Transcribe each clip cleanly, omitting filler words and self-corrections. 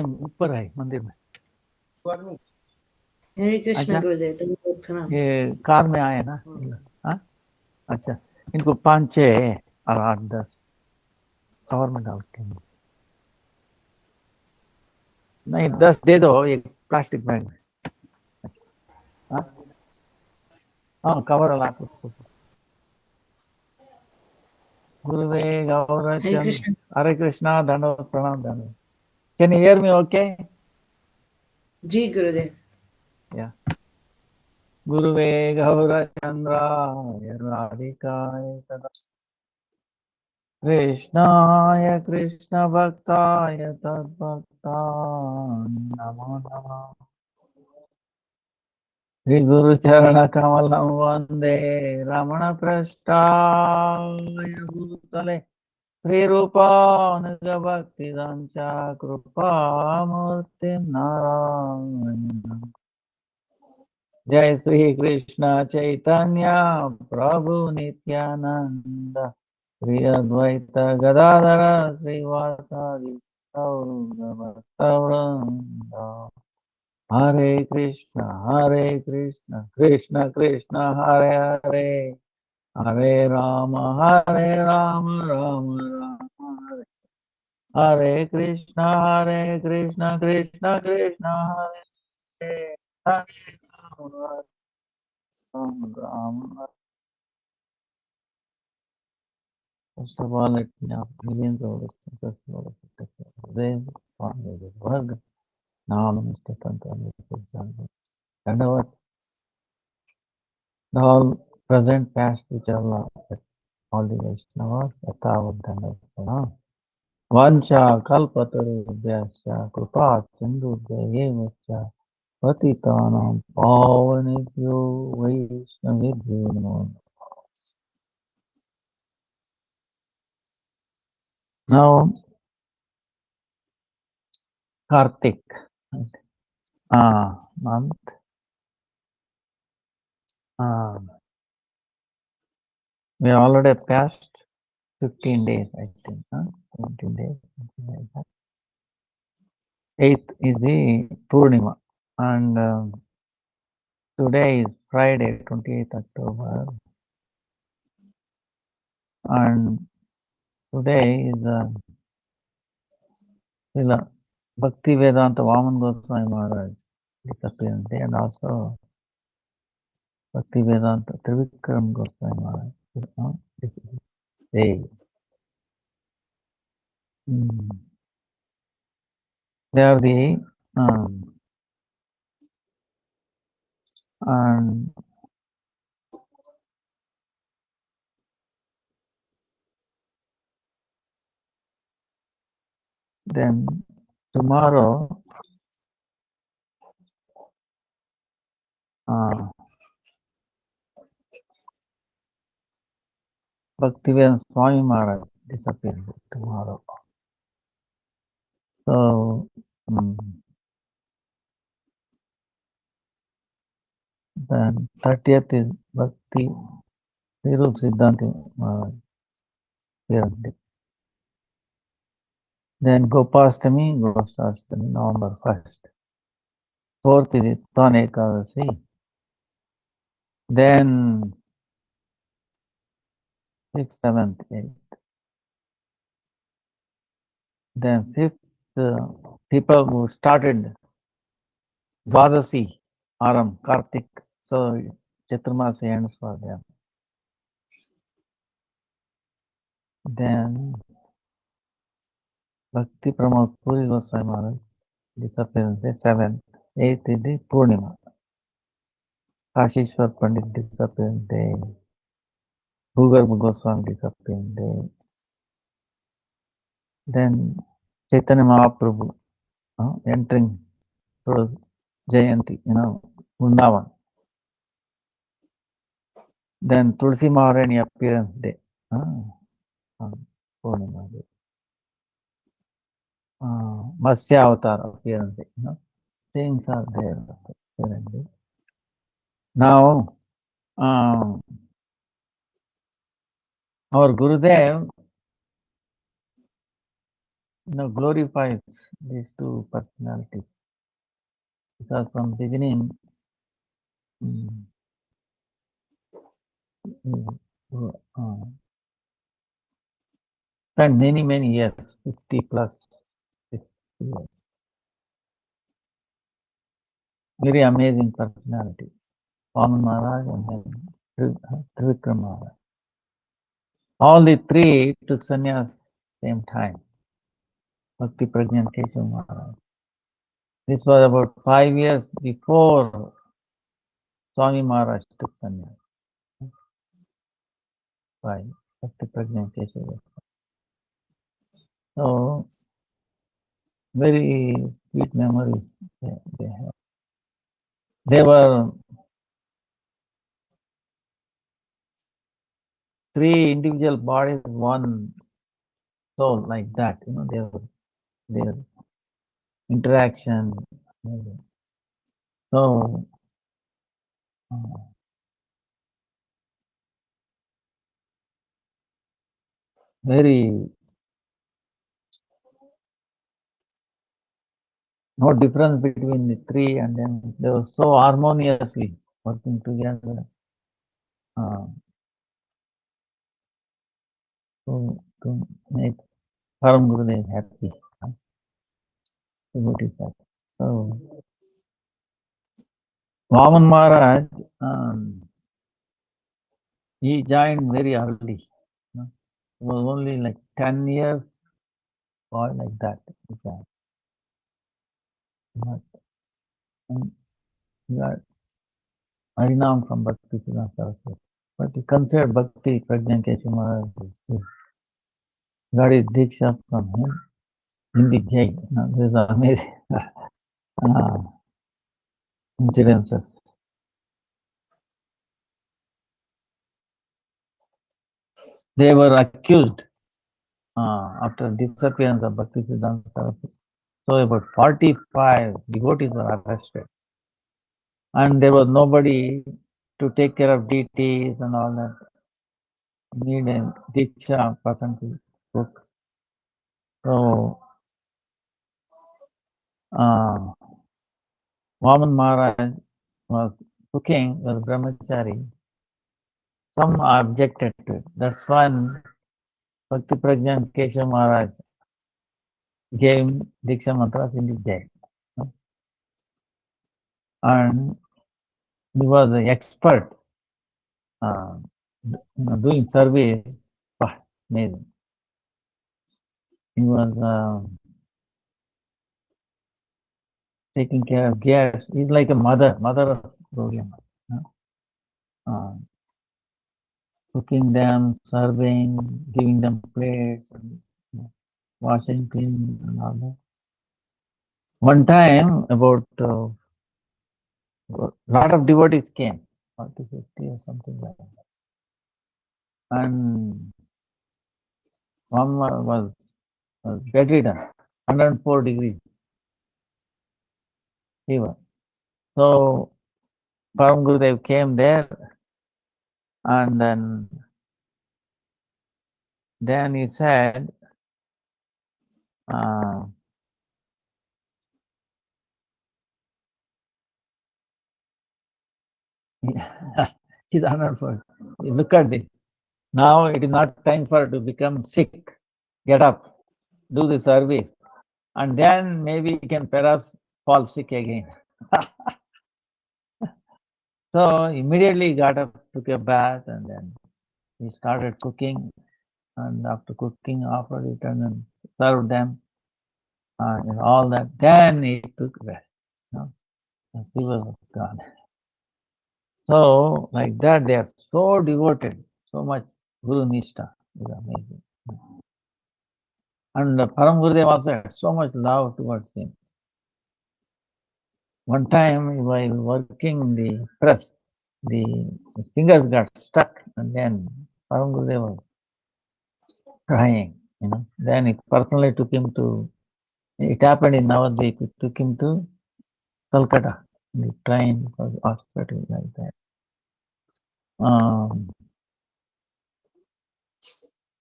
ऊपर है मंदिर में। हरे कृष्ण अच्छा, गुरुदेव। ये कार में आए ना। हाँ, अच्छा, इनको 5 6 और 8 10 कवर में डालते हैं। नहीं, 10 दे दो एक प्लास्टिक बैग में। हाँ हाँ, कवर वाला आपको। गुरुवे गौरचंद, हरे कृष्णा, धन्यवाद, प्रणाम, धन्यवाद। Can you hear me? Okay ji Gurudev. या गुरुवे गौरचंद्राय राधिकाय तदा कृष्णाय कृष्ण भक्ताय तद्भक्ताय नमो नमः। श्री गुरु चरण कमलं वंदे रमण पृष्ठाय भूतले श्रीरूपानुगभक्तिदं च कृपामूर्तिं नारायण। जय श्री कृष्ण चैतन्य प्रभु नित्यानंद, श्री अद्वैत गदाधर श्रीवासादि गौरभक्तवृंद। हरे कृष्ण कृष्ण कृष्ण हरे हरे, हरे Ram Ram Ram Hare Hare Krishna Krishna Krishna Hare Hare Ram Ram. First of all, let me ask millions of listeners for the work. Now, Mr. Tantra, and all present, past, future, all the Vaishnavas, Yathavadhanapana. Vancha kalpatarubhyascha kripa sindhubhyayevascha patitanam pavanebhyo vaishnavibhyo namo. Now, Kartik, month, we already passed 15 days, I think, 17 days, something like that. 8th is the Purnima, and today is Friday, 28th October, and today is Bhaktivedanta Vamana Gosvami Maharaj Disappearance Day, and also Bhaktivedanta Trivikrama Gosvami Maharaj Day. They are the and then tomorrow Bhaktivedanta Swami Maharaj disappears tomorrow. So then 30th is Bhakti Sirup Siddhanti Maharaj. Then Gopastami, Gosastami, November 1st. 4th is Tane Ekadasi. Then 6th, 7th, 8th. Then 5th, people who started Dwadasi, Aram, Kartik. So Chaturmasi ends for them. Then Bhakti Pramod Puri Goswami Maharaj disappearance day 7th. 8th is the Purnima. Kashishwar Pandit disappearance day. Bhugarma Goswami disappearance day. Then Chaitanya Mahaprabhu entering through Jayanti, Vrindavan. Then Tulsi Maharani appearance day. Purnima day. Matsya Avatar appearance day. Things are there. Now, our Gurudev glorifies these two personalities, because from beginning, mm, spent many years, 50 plus 50 years. Very amazing personalities. Vamana Maharaj and then Trivikrama Maharaj. All the three took sannyas same time. Bhakti Prajna Keshav Maharaj. This was about 5 years before Swami Maharaj took sannyas. By Bhakti Prajna Keshav. So, very sweet memories they have. They were three individual bodies, one soul, like that. Their interaction. So, very no difference between the three, and then they were so harmoniously working together. To make Param Gurudev happy. Devotees happy. So, Vaman Maharaj, he joined very early. He was only like 10 years or like that. But he got Harinam from Bhakti Siddhanta Saraswati. But he considered Bhakti Prajna Keshav Maharaj. Got his Diksha from him in the jail. These are amazing incidences. They were accused after disappearance of Bhakti Siddhanta Saraswati. So about 45 devotees were arrested. And there was nobody to take care of deities and all that. Need a Diksha person to cook. So, Vaman Maharaj was cooking, was brahmachari. Some objected to it. That's when Bhakti Prajna Keshav Maharaj gave him Diksha mantras in the jail. And he was an expert doing service. Amazing. He was taking care of guests. He's like a mother of Gaudiya. Cooking them, serving, giving them plates, and washing, cleaning, and all that. One time, about a lot of devotees came, 40, 50 or something like that. And one was bedridden, 104 degrees fever. So Param Gurudev came there, and then he said, he's 104. Look at this. Now it is not time for to become sick. Get up, do the service, and then maybe you can perhaps fall sick again. So immediately he got up, took a bath, and then he started cooking. And after cooking, offered it and served them, and all that. Then he took rest. The fever was gone. So like that, they are so devoted, so much Guru Nishta is amazing. And Param Gurudev also had so much love towards him. One time while working the press, the fingers got stuck, and then Param Gurudev was crying. Then he personally took him to. It happened in Navadvip. It took him to Calcutta. The train for the hospital like that.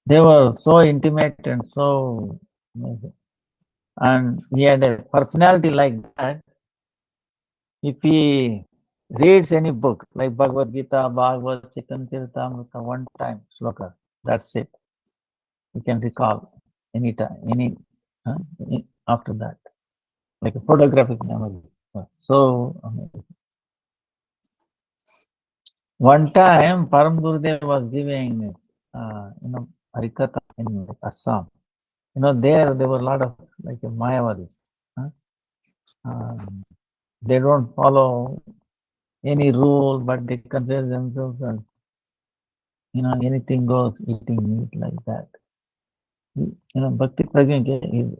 They were so intimate and so amazing. And he had a personality like that. If he reads any book like Bhagavad Gita, Bhagavad, Chaitanya Charitamrita, one time sloka, that's it. You can recall any time, after that, like a photographic memory. So one time Param Gurudev was giving, Harikatha in Assam. There were a lot of like Mayavadis. They don't follow any rule, but they consider themselves as, anything goes, eating meat like that. Bhakti Prajna is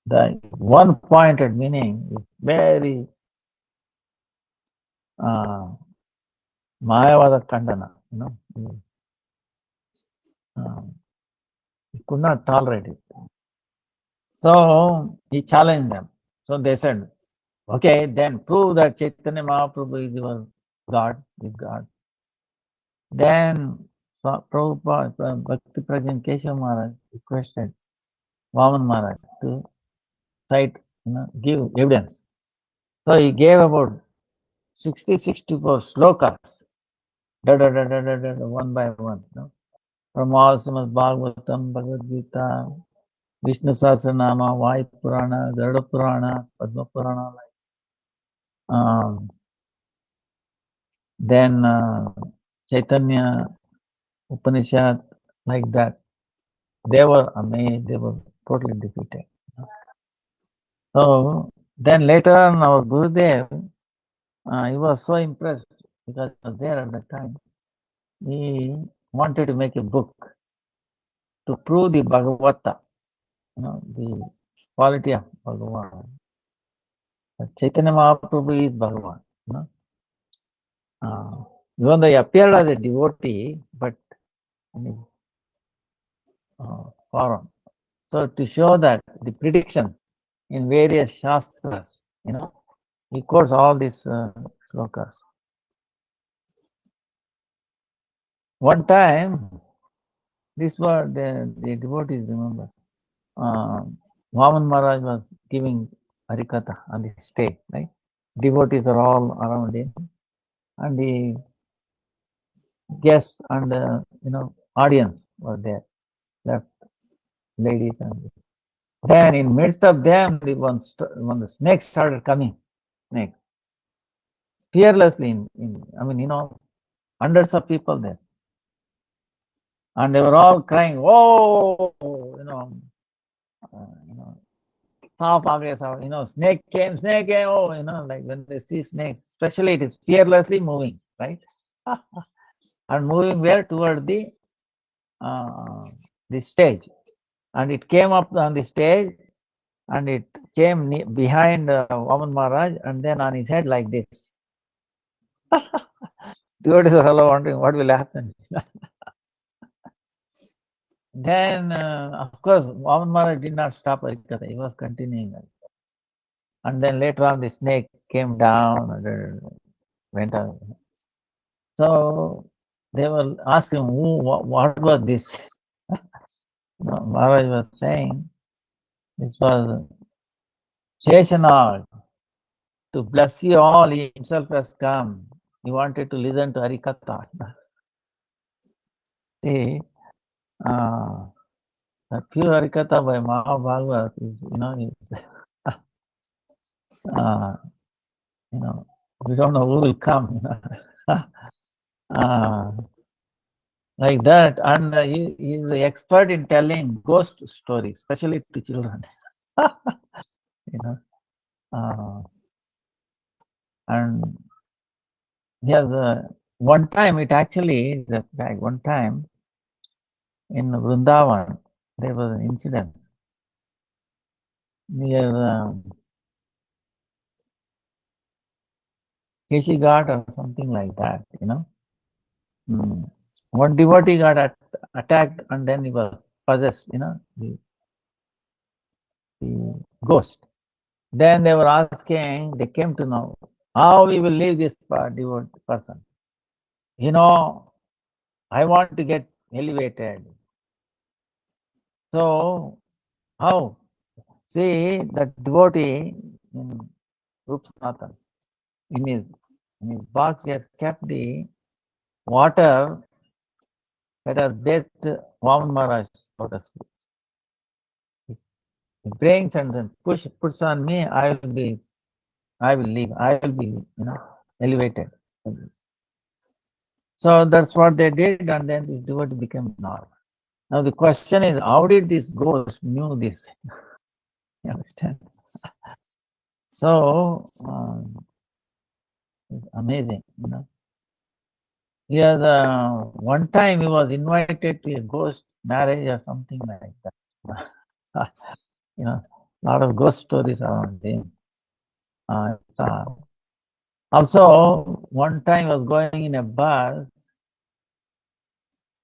the one pointed meaning is very Mayavada Kandana, he could not tolerate it. So he challenged them. So they said, okay, then prove that Chaitanya Mahaprabhu is your God, is God. Then Prabhupada, Bhakti Prajna Keshav Maharaj requested Vamana Maharaj to cite, give evidence. So he gave about 64 slokas, one by one, from all Srimad Bhagavatam, Bhagavad Gita, Vishnu Sahasranama, Vayu Purana, Garuda Purana, Padma Purana, then Chaitanya Upanishad, like that. They were amazed, they were totally defeated. So then later on, our Gurudev, he was so impressed because he was there at that time. He wanted to make a book to prove the Bhagavata, the quality of Bhagavan. Chaitanya Mahaprabhu is Bhagavan. Even though he appeared as a devotee, but in his form. So to show that the predictions in various shastras, he quotes all these slokas. One time, this was the devotees, remember, Vamana Maharaj was giving Harikatha on the stage, right? Devotees are all around him, and the guests and audience were there, left ladies, and then in midst of them, when the snake started coming, fearlessly, hundreds of people there, and they were all crying, "Oh, snake came, oh, like when they see snakes, especially it is fearlessly moving, right? And moving where? Toward the stage. And it came up on the stage, and it came behind Vaman Maharaj, and then on his head like this. Devotees are all wondering what will happen. Then, of course, Vaman Maharaj did not stop Harikatha. He was continuing. And then later on, the snake came down and went out. So they were asking, what was this? Maharaj was saying, this was Sheshanag. To bless you all, he himself has come. He wanted to listen to Harikatha. See, the pure Harikatha by Mahabhagavad is, we don't know who will come. Like that, and he is an expert in telling ghost stories, especially to children. And he has one time. One time in Vrindavan there was an incident near Keshi Ghat or something like that. One devotee got attacked, and then he was possessed. The ghost. Then they were asking. They came to know how we will leave this devotee person. I want to get elevated. So how? See, that devotee in Rupsanathan, in his box, he has kept the water that has bathed Vamana Maharaj lotus feet. He brings and then puts on me, I will be elevated. So that's what they did, and then this devotee became normal. Now the question is, how did this ghost knew this? You understand? So it's amazing, Yeah, one time he was invited to a ghost marriage or something like that. A lot of ghost stories around him. Also, one time I was going in a bus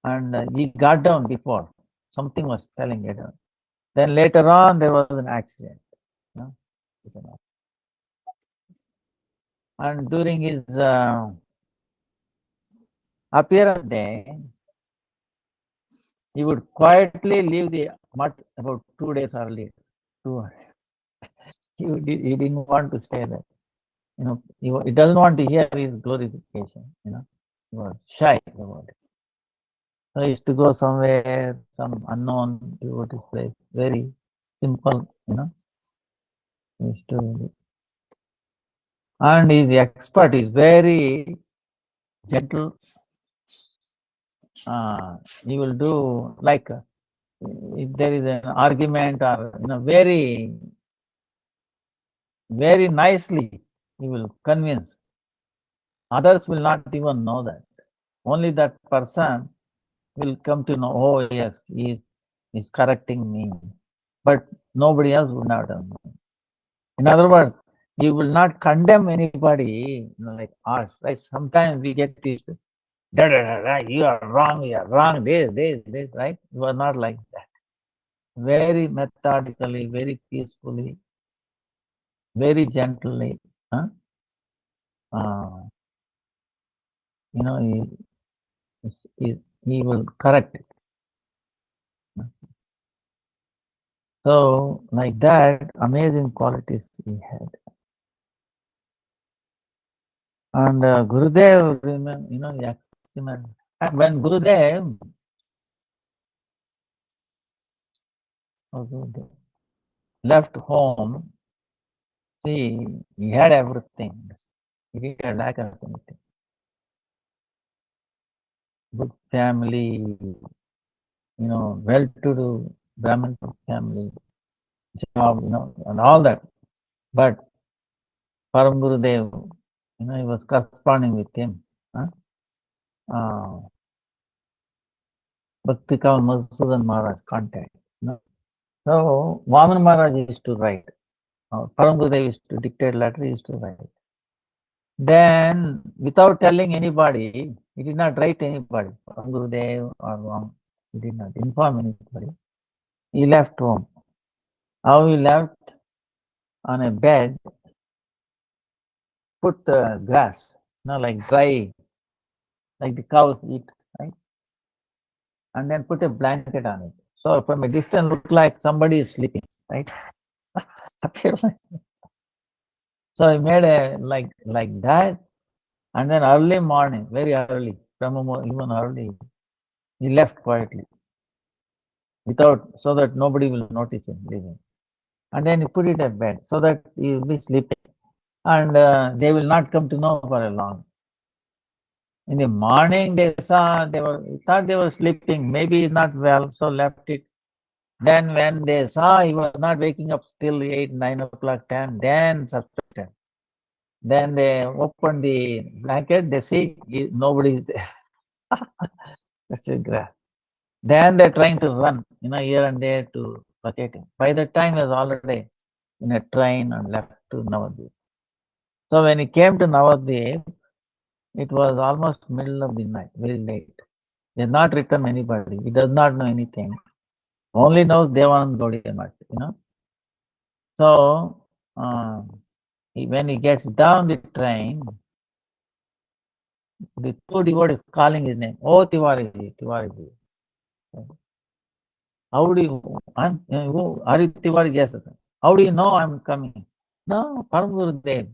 and he got down before. Something was telling it. Then later on, there was an accident. And during his appearance day, he would quietly leave the mutt about 2 days earlier. He didn't want to stay there. He doesn't want to hear his glorification. He was shy about it. So he used to go somewhere, some unknown devotee place, very simple, He used to, and he's the expert. He's very gentle. He will do like if there is an argument or very, very nicely he will convince. Others will not even know that. Only that person will come to know, oh yes, he is correcting me. But nobody else would not have known. In other words, he will not condemn anybody like us. Right? Sometimes we get this, you are wrong, this, right? You are not like that. Very methodically, very peacefully, very gently. He will correct it. So, like that, amazing qualities he had. And Gurudev, and when Gurudev left home, see, he had everything. He didn't lack of anything. Good family, well-to-do Brahmin family, job, and all that. But Param Gurudev, he was corresponding with him. Bhaktivedanta Madhusudan Maharaj contact. So Vamana Maharaj used to write. Param Gurudev used to dictate letter, he used to write. Then, without telling anybody, he did not write anybody, Param Gurudev or Vamana. He did not inform anybody. He left home. How he left? On a bed, put grass, like dry, like the cows eat, right? And then put a blanket on it. So from a distance, look like somebody is sleeping, right? So he made a like that, and then early morning, very early, even early, he left quietly, so that nobody will notice him leaving. And then he put it at bed so that he will be sleeping, and they will not come to know for a long. In the morning, they thought they were sleeping, maybe not well, so left it. Then when they saw he was not waking up till 8, 9 o'clock, 10, then suspected. Then they opened the blanket, they see nobody is there. That's a graph. Then they're trying to run, here and there to locate him. By the time he was already in a train and left to Navadvip. So when he came to Navadvip, it was almost middle of the night, very late. He has not written anybody. He does not know anything. Only knows Devanand Gaudiya Math, So when he gets down the train, the two devotees calling his name. Oh, Tiwariji, Tiwariji. How do you? Are you Tiwariji? Yes, sir. How do you know I'm coming? No, Param Gurudev,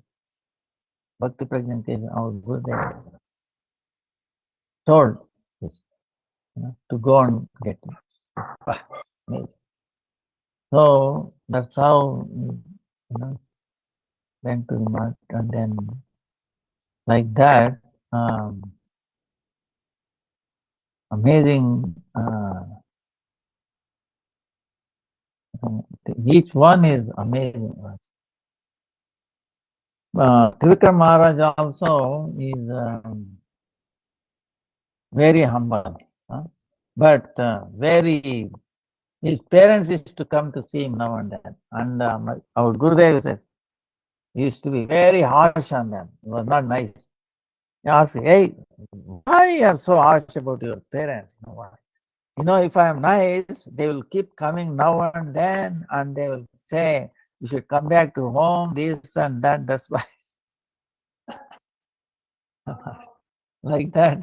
Bhakti presentation, our Gurudev told this, to go and get it. So that's how, went to the mud, and then like that, amazing. Each one is amazing. Trivikrama Maharaj also is very humble, but very. His parents used to come to see him now and then, and our Gurudev says he used to be very harsh on them. It was not nice. He asked, "Hey, why you are so harsh about your parents? You know why? You know, if I am nice, they will keep coming now and they will say you should come back to home, this and that. That's why." Like that.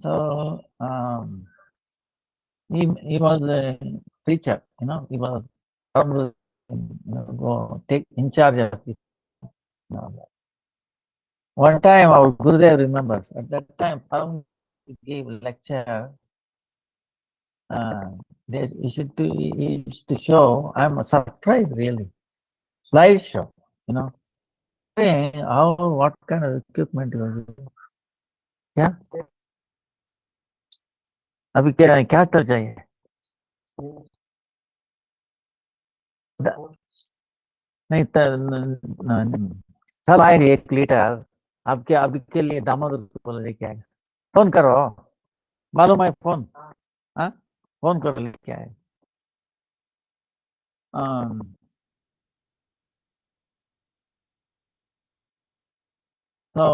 So he was a preacher, he was probably go take in charge of it. One time our Gurudev remembers, at that time Param gave a lecture, he used to show, I'm surprised really, slideshow, saying how, what kind of equipment you are using. क्या अभी क्या तर चाहिए नहीं चल आएंगे 1 litre आपके अभी के लिए दामोदर बोले लेके आएगा फोन करो मालूम है फोन हाँ फोन करो लेके आए so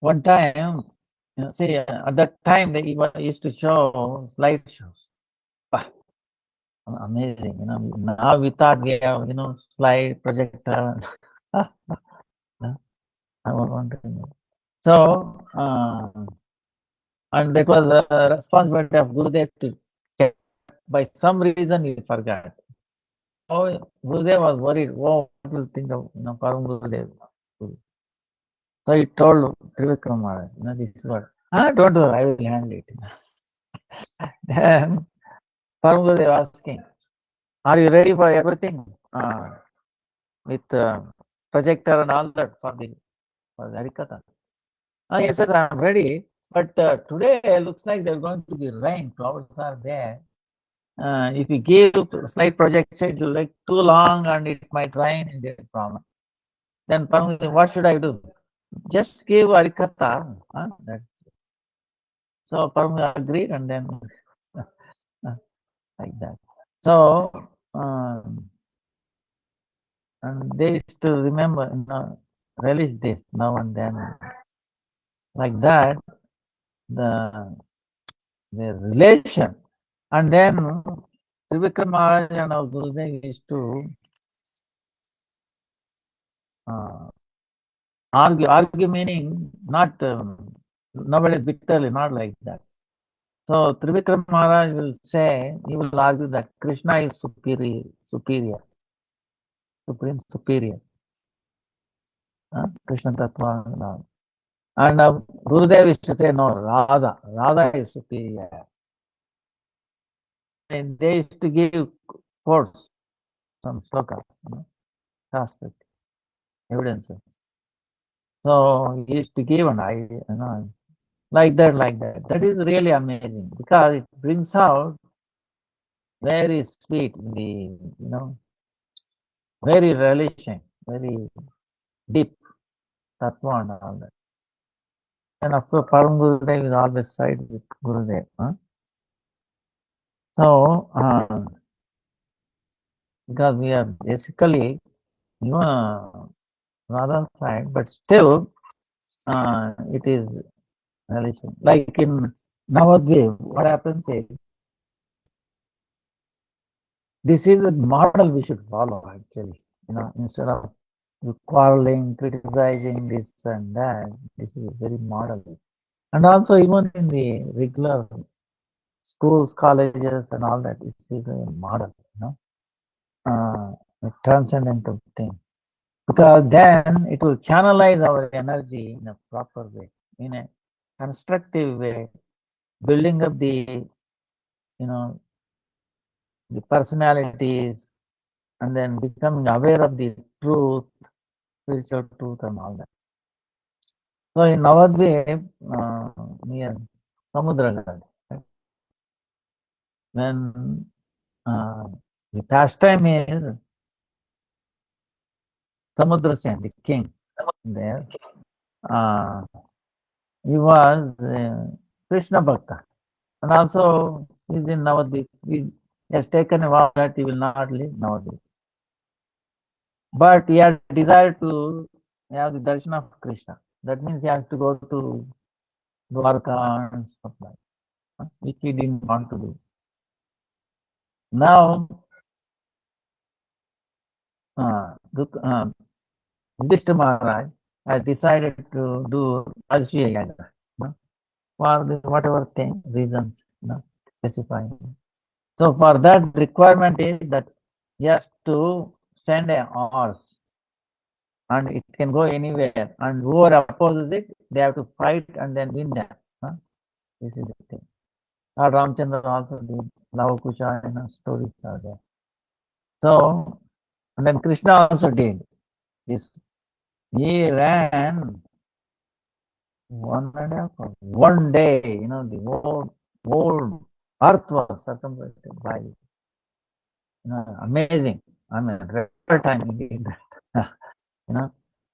one time see at that time they used to show slideshows. Amazing, now we thought we have slide projector. I want to know. So and that was the responsibility of Gurudev to check. By some reason he forgot. So Gurudev was worried, what will think of Param Gurudev. So he told Trivikrama, this is what. Don't worry, I will handle it. Then Param Gurudev asking, are you ready for everything? With projector and all that for the Harikatha. Yes, sir, I'm ready. But today looks like there's going to be rain. Clouds are there. If you give slide projection, it will take too long and it might rain and there's a problem. Then what should I do? Just give Harikatha. So Param agreed and then like that. So and they used to remember, relish this now and then. Like that, the relation. And then Trivikrama Maharaj and our Gurudev used to argue meaning not nowadays bitterly, not like that. So Trivikrama Maharaj will say, he will argue that Krishna is superior, supreme superior. Krishna Tattva. And Gurudev used to say, no, Radha is superior. And they used to give quotes, some slokas, Shastra, evidences. So he used to give an idea, like that. That is really amazing because it brings out very sweet, very relishing, very deep tattva and all that. And of course, Param Gurudev is always side with Gurudev. So, because we are basically, Radha side, but still, it is relation. Like in Navadvipa, what happens is, this is a model we should follow actually. Instead of quarreling, criticizing this and that, this is a very model. And also even in the regular schools, colleges and all that, it is a model, a transcendental thing. Because then it will channelize our energy in a proper way, in a constructive way, building up the, the personalities, and then becoming aware of the truth, spiritual truth and all that. So in Navadvip, near Samudragad, right, when the pastime is Samudrasen, the king there, he was Krishna Bhakta, and also he's in Navadvip. He has taken a vow that he will not leave Navadvip. But he had desire to have the darshan of Krishna. That means he has to go to Dwarka and stuff like that, which he didn't want to do. Now, Vishkha Maharaj has decided to do Rajsriya Yaga, for the whatever thing, reasons, specifying. So for that requirement is that he has to send a horse and it can go anywhere, and whoever opposes it, they have to fight and then win them. This is the thing. Lord Ramchandra also did Lavakucha, stories are there. So, and then Krishna also did this. He ran 1 day, the whole earth was circumvented by, amazing. I mean, record time he did that.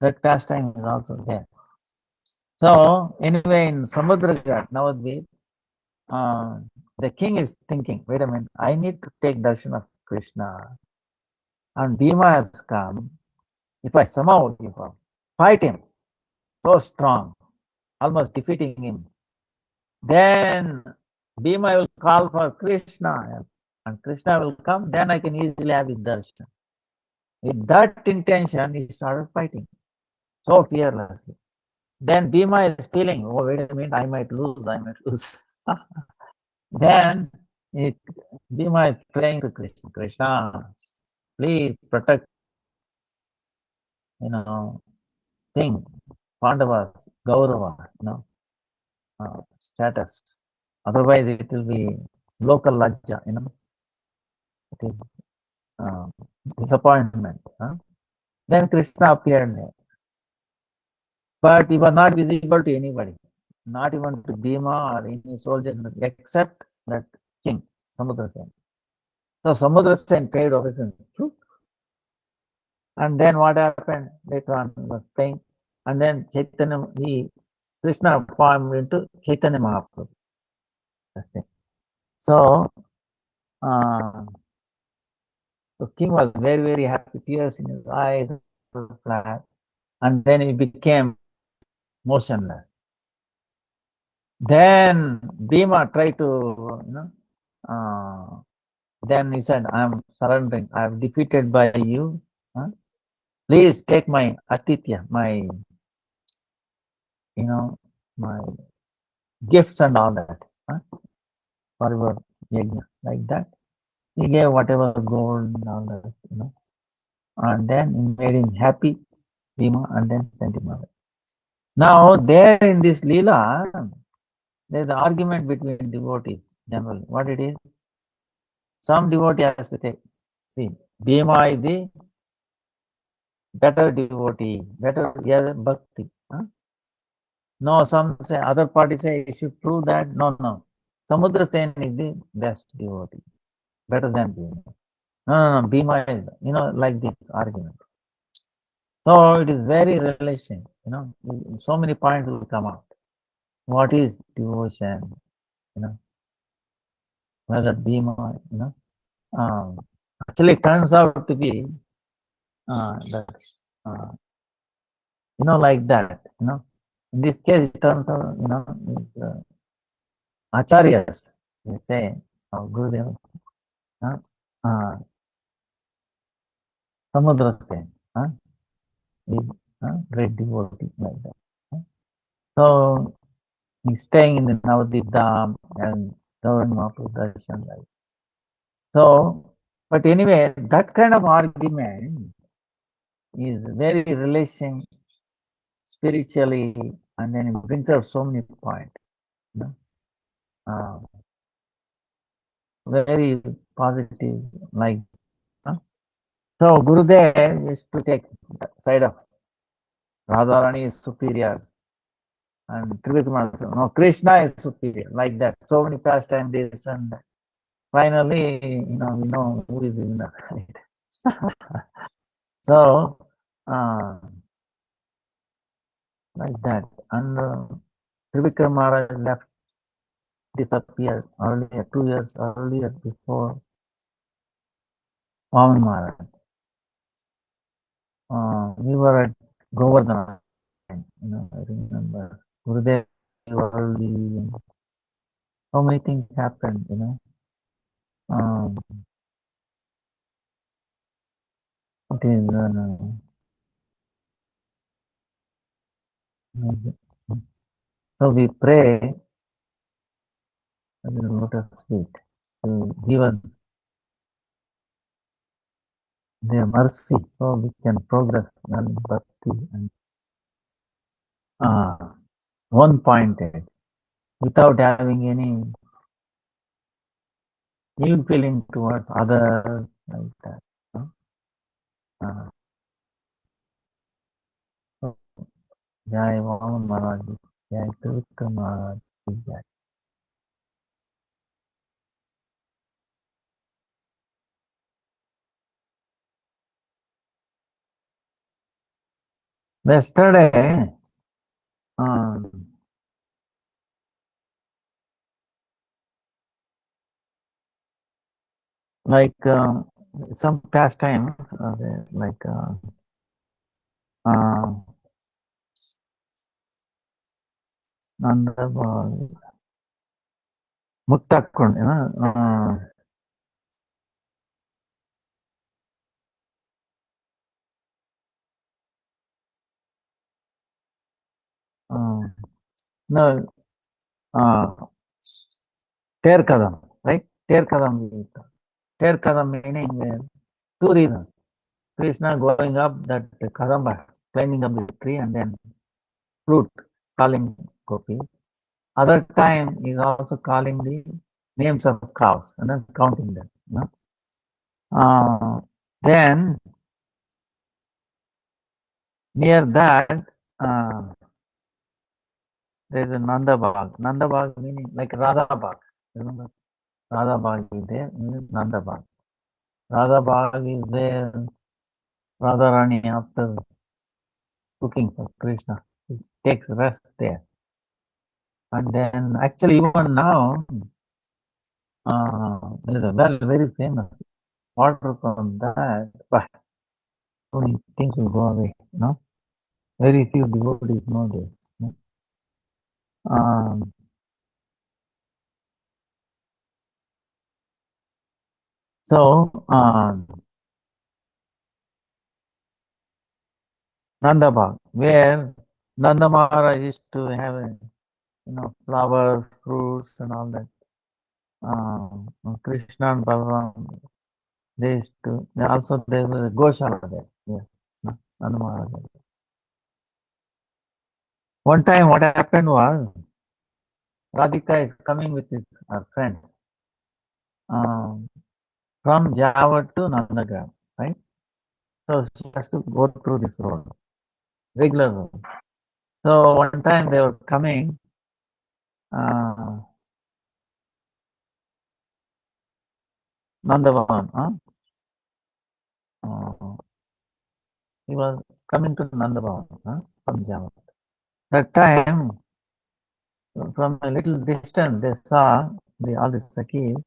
That pastime is also there. So, anyway, in Samudraghat, Navadvip, the king is thinking, wait a minute, I need to take darshan of Krishna. And Bhima has come. If I somehow fight him, so strong, almost defeating him, then Bhima will call for Krishna, and Krishna will come, then I can easily have his darshan. With that intention, he started fighting so fearlessly. Then Bhima is feeling, oh, wait a minute, I might lose. Then Bhima is praying to Krishna, Krishna, please protect, thing, Pandavas, Gaurava, status. Otherwise, it will be local lajja, it is disappointment. Then Krishna appeared there. But he was not visible to anybody, not even to Bhima or any soldier, except that king, Samudrasen. So Samudrasen paid obeisance. And then what happened later on, he was playing, and then Chaitanya, Krishna formed into Chaitanya Mahaprabhu. So, the king was very, very happy, tears in his eyes, flat, and then he became motionless. Then Bhima tried to, then he said, I'm surrendering, I'm defeated by you. Please take my atitya, my, my gifts and all that, for your yajna, like that. He gave whatever gold and all that, and then he made him happy, Bhima, and then sent him away. Now, there in this Leela, there's an argument between devotees generally. What it is? Some devotee has to take, see, Bhima is the better devotee, better bhakti. No, some say, other party say, you should prove that. No. Samudra Sen is the best devotee, better than Bhima. No, Bhima is, like this argument. So it is very relation, so many points will come out. What is devotion, whether Bhima, actually it turns out to be that, like that, in this case it turns out, acharyas, they say, Gurudev, Samudra Sen, is great devotee like that. So He's staying in the Navadip Dham and going Mahaprabhu Darshan. Right? So, but anyway, that kind of argument is very relation spiritually, and then it brings out so many points. You know? Very positive, like. So Gurudev is to take the side of Radharani is superior and Trivikrama, no, Krishna is superior, like that. So many pastime this and that. Finally, we know who is the winner. So, like that. And Trivikrama Maharaj left, disappeared earlier, 2 years earlier before Vamana Maharaj. We were at Govardhana, I remember. Gurudev early, and so many things happened, It is, so we pray the lotus feet to give us their mercy so we can progress in bhakti and one-pointed without having any ill feeling towards others like that. So, Jai Vamana Maharaj, Jai Trivikrama Maharaj, Jai. Yesterday, like some pastimes, like Nanda Muktakund, no, Ter Kadam, right? Ter Kadam. Ter Kadam meaning two reasons. Krishna going up that Kadamba, climbing up the tree, and then flute, calling Gopi. Other time is also calling the names of cows and then counting them. Then near that there is a Nanda Bagh. Nanda Bagh meaning like Radha Bagh. Remember, Radha Bagh is there, means Nanda Bagh. Radha Bagh is there. Radharani after cooking for Krishna, she takes rest there. And then actually even now there is a very, very famous water from that, but so many things will go away, Very few devotees know this. So Nanda Bagh, where Nanda Maharaj used to have flowers, fruits and all that. Krishna and Balaram, they used to, also there was a Goshala there. Yeah, Nanda Maharaj. One time what happened was, Radhika is coming with his friends from Java to Nandagram, right? So she has to go through this road, regular road. So one time they were coming, Nandavan, he was coming to Nandavan from Java. That time, from a little distance, they saw all the Sakhis.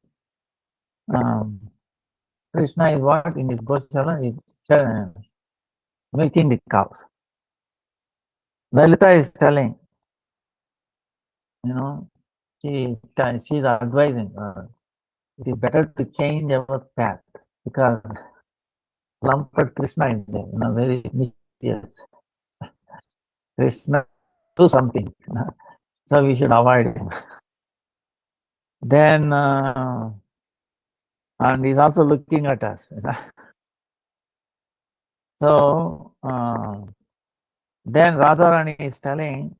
Krishna is what in his Goshala is milking the cows. Lalita is telling, she's advising, it is better to change our path because lumped Krishna is there, very mischievous. Krishna do something. So we should avoid him. Then, and he's also looking at us. So, then Radharani is telling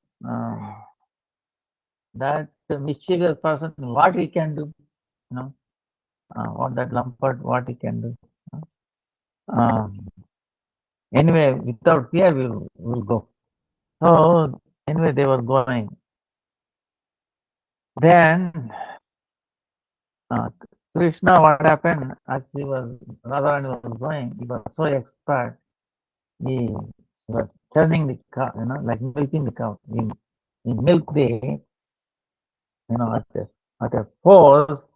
that the mischievous person, what he can do, what that lumpert, what he can do. Anyway, without fear, we'll go. So, anyway, they were going. Then, Krishna, what happened as Radharani was going, he was so expert, he was turning the cow, like milking the cow. He milked the, at a force,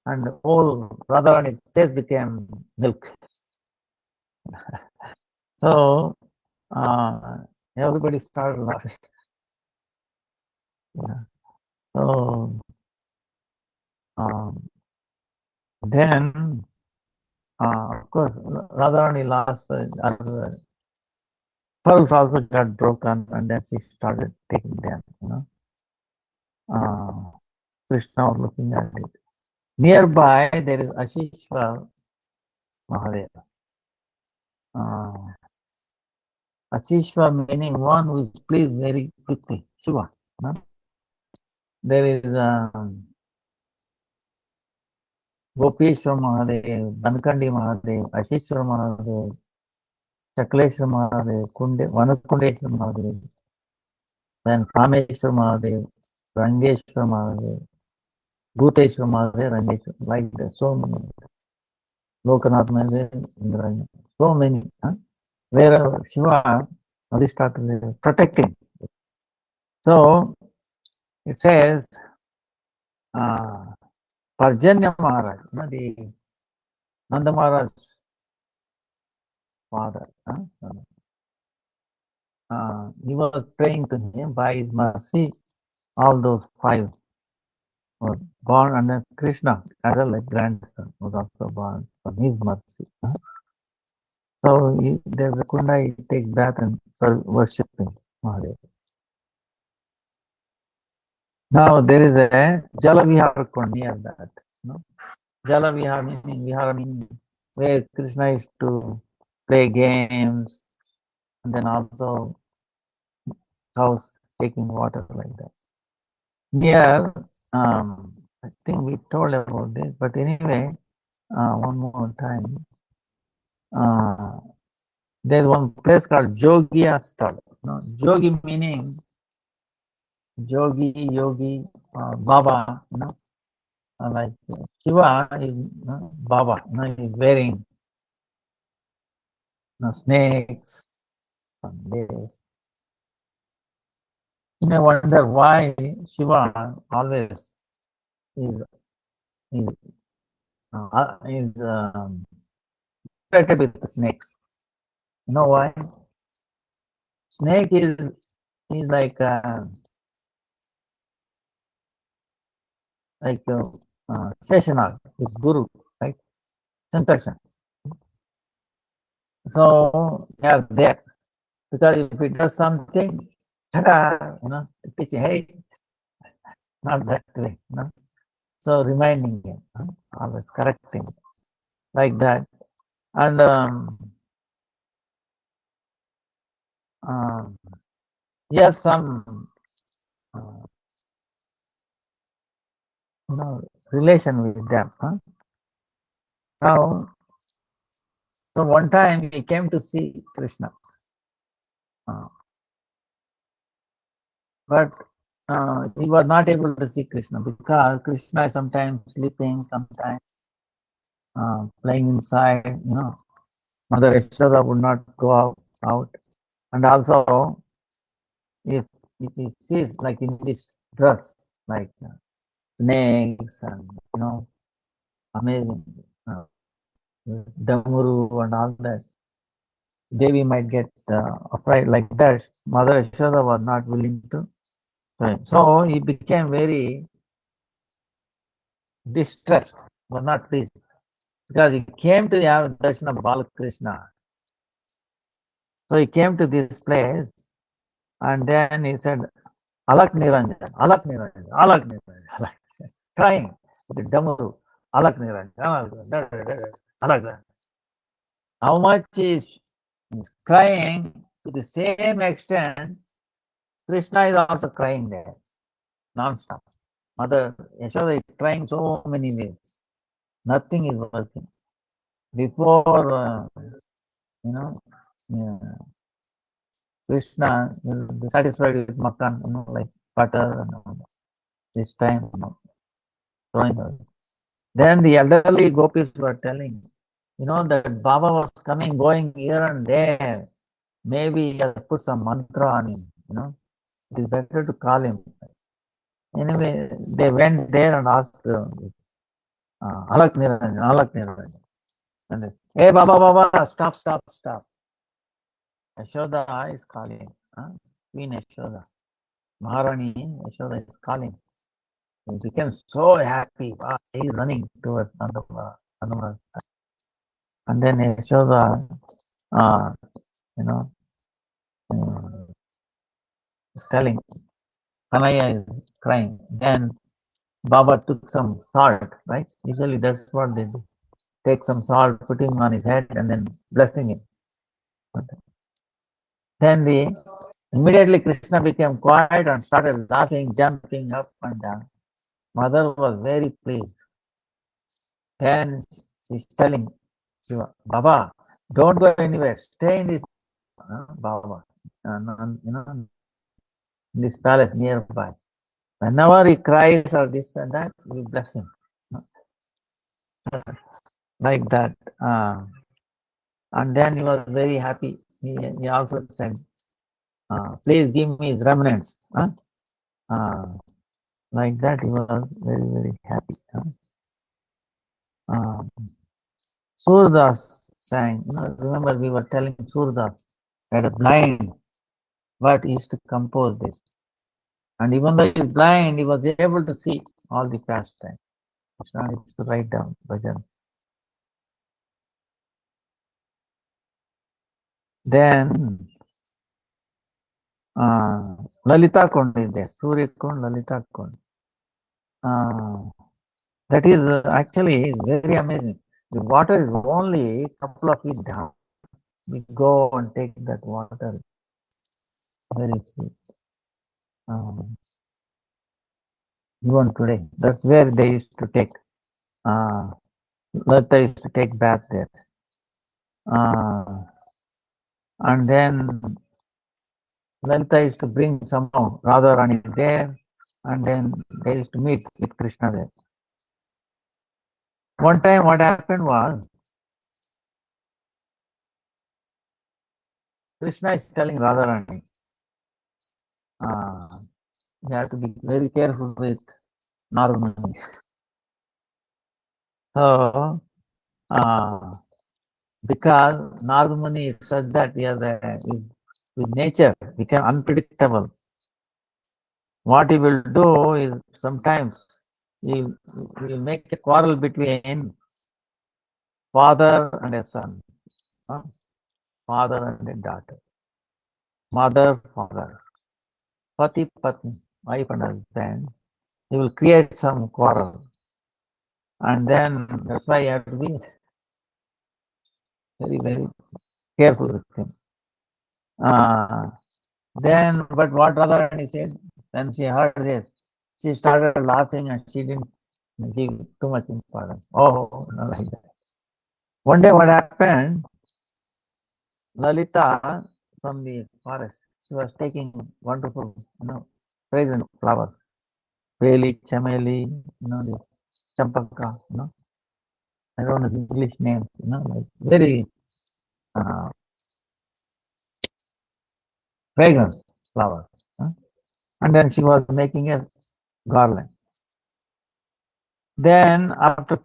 and the whole Radharani's face became milk. So, everybody started laughing. Yeah. So, then, of course, Radharani lost, pearls also got broken, and then she started taking them, Krishna was looking at it. Nearby, there is Ashishwa Mahadeva. Ashishwa meaning one who is pleased very quickly, Shiva. There is Gopeshwar Mahadev, Bankandi Mahadev, Ashishwar Mahadev, Chakleshwar Mahadev, Vanakundeshwar Mahadev, then Kameshwar Mahadev, Rangeshwar Mahadev, Bhuteshwar Mahadev, Rangeshwar, like that, so many. Lokanath Mahadev, so many. Where Shiva, Adhistata is protecting. So, it says, Parjanya Maharaj, the Nanda Maharaj's father, he was praying to him. By his mercy, all those five were born, and then Krishna, as a grandson, was also born from his mercy. So there's a Kunda, he takes bath and start worshipping Mahadev. Now there is a Jalavihara Kund near that. Jalavihara meaning where Krishna used to play games, and then also cows taking water like that. Here, I think we told about this, but anyway, one more time. There's one place called Jogia Stad. Jogi meaning yogi, Baba. Like Shiva is Baba. He's wearing snakes. You may wonder why Shiva always is affected with the snakes. You know why? Snake is like Seshanag, his guru, right? Sankarshan. So they are there because if he does something, teaching, hey, not that way, So reminding him, always correcting, like that, and he has some, relation with them. Now, so one time he came to see Krishna, but he was not able to see Krishna because Krishna is sometimes sleeping, sometimes playing inside. Mother Yashoda would not go out, and also if he sees like in this dress, like snakes and amazing damuru and all that, Devi might get afraid like that. Mother Yashoda was not willing to. So he became very distressed, was not pleased, because he came to have darshan of Balakrishna. So he came to this place, and then he said, Alak Niranjan, Alak Niranjan, Alak Niranjan, crying with the Damaru, Alak Niranjan, Alak. How much is crying to the same extent, Krishna is also crying there, non-stop. Mother Yashoda is trying so many ways. Nothing is working. Before, Krishna will be satisfied with makan, like butter and all that. This time, throwing away. Then the elderly gopis were telling, that Baba was coming, going here and there. Maybe he has put some mantra on him, It is better to call him. Anyway, they went there and asked, Alak Niranjan, Alak Niranjan. And they, hey, Baba, stop. Yashoda is calling. Queen Yashoda. Maharani Yashoda is calling. He became so happy. He is running towards Nandamara. And then Yashoda, is telling, Kanaya is crying. Then Baba took some salt, right? Usually that's what they do. Take some salt, putting on his head, and then blessing him. Then immediately Krishna became quiet and started laughing, jumping up and down. Mother was very pleased. Then she's telling Shiva, Baba, don't go anywhere. Stay in this Baba, in this palace nearby. Whenever he cries or this and that, we bless him. Like that. And then he was very happy. He also said, please give me his remnants. Like that, he was very, very happy. Surdas sang. Remember we were telling Surdas that a blind, but he used to compose this. And even though he is blind, he was able to see all the pastimes. Krishna used to write down bhajan. Then Lalita Kund is there. Surya Kund, Lalita Kund. That is actually very amazing. The water is only a couple of feet down. We go and take that water. Very sweet. Even today, that's where they used to take. Lalita used to take bath there. And then Lalita used to bring somehow Radharani there, and then they used to meet with Krishna there. One time what happened was, Krishna is telling Radharani, you have to be very careful with Narmani. So, because Narmani is such that he is with nature, become unpredictable. What he will do is sometimes he will make a quarrel between father and a son, father and a daughter, mother, father, pati, patni, wife and husband. He will create some quarrel. And then that's why you have to be very, very careful with him. Then, but what Radharani said, when she heard this, she started laughing and she didn't give too much importance. Oh, not like that. One day what happened, Lalita from the forest, she was taking wonderful, fragrant flowers. Veli, chameli, this champaka, I don't know the English names, like very fragrance flowers. And then she was making a garland. Then after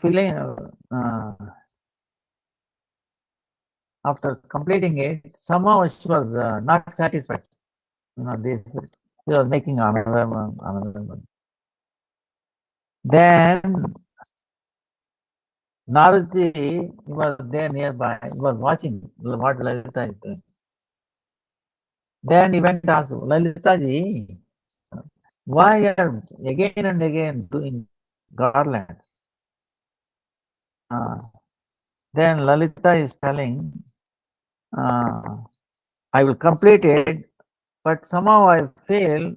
after completing it, somehow she was not satisfied. This she was making another one. Then Naradji was there nearby. He was watching what Lalita is doing. Then he went to ask Lalita ji, Why you are again and again doing garlands? Then Lalita is telling, I will complete it, but somehow I feel